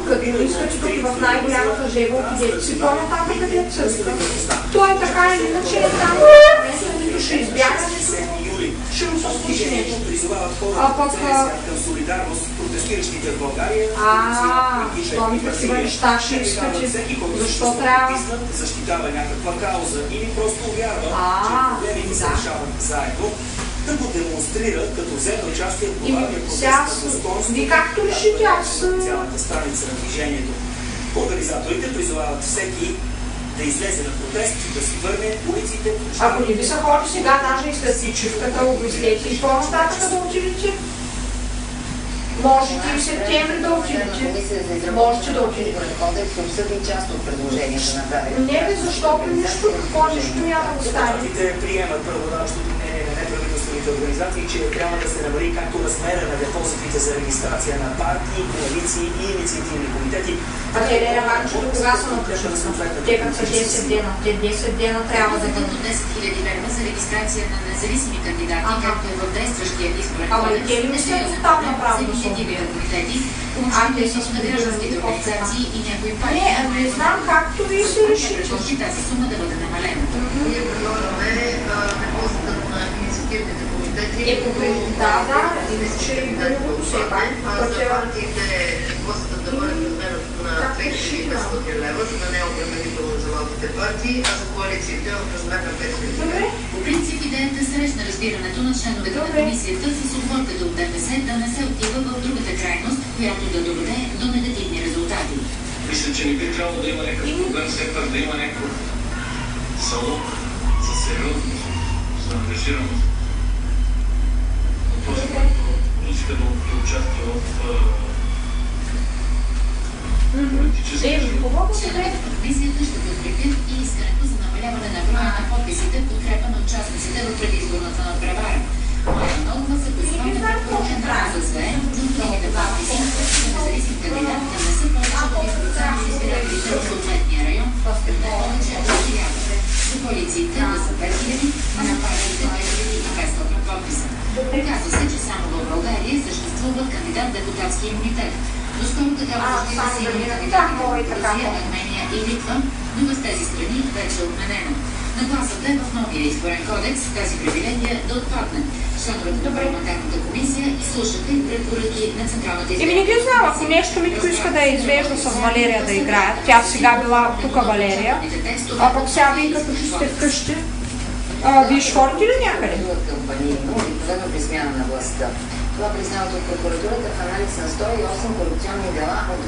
като искате тук в най-голямата жега отидете си по-нататък къде църква. Той е така или иначе е там, нито ще избяга, ще му се случи нещо. А пък... що ми такива неща ще искате? Защо трябва? Защитава някаква кауза или просто вярва, че проблемите се решават заедно, да го демонстрира, като вземе участие в глобалния протест на достоинство. Вие както решите, аз... Цялата страница на движението. Организаторите призовават всеки да излезе на протест и да си върне улиците. Ако не ви са хора сега, даже и след почивката, обмислете и по-нататък да отидете. Можете и в септември да отидете. Можете да отидете. Кодекс обсъди част от предложенията на правилата. Не бе, защото нищо няма да остане. Приемат първоначното мнение на неправителствените организации, че трябва да се намали както размера на депозитите за регистрация на партии, коалиции и инициативни комитети. А те не раванче до кога са напишат? Те като са 10 дена. Те 10 дена трябва да бъдат. 10 000 лева за регистрация на независими кандидати, както е в действащия изборен кодекс. Ама и те ли са там направо да са? Те са на гражданските организации и някои партии. Не знам както ви се решите. Тази сума да бъде намалена. Ние предлагаме депозитът на инициативните комитети. Да, иначе и другото все пак. За партиите депозитът да бъде размерът на 2500 лева, за да не е обременително за малките партии, а за коалициите в размер на 5000 лева. По принцип идеята срещна разбирането на членовете на комисията с оговорката от ДПС да не се отива в другата крайност, която да доведе до негативни резултати. Мисля, че не би трябвало да има някакъв проблем, все пак да има някакъв залог за сериозност, за ангажираност. Този, който иска да участва в политически живот. Членовете на комисията ще подкрепят и искането за намаляване на броя на подписите в подкрепа на участниците в предизборната надпревара. Майя Нолова се позова на предположен РАЗСВ, необходимите подписи на независим кандидат да не са повече от 3% от избирателите в съответния район, не повече от 1000. За коалициите да са 5000, а на партиите 2500 подписа. Приказва се, че само в България съществува кандидат депутатски имунитет. Доскоро такава защита си има кандидати в Русия, Армения и Литва, но в тези страни вече е отменена. Нагласата е в новия изборен кодекс тази привилегия да отпадне. Членовете на парламентарната комисия изслушаха и препоръки на Централната избирателна не ги знам, ако нещо Митко иска да я извежда с Валерия да играят, тя сега била тук Валерия, а пък сега вие като ще сте вкъщи, вие ще ходите ли някъде? Обикновено при смяна на властта. Това признават от прокуратурата в анализ на 108 корупционни дела от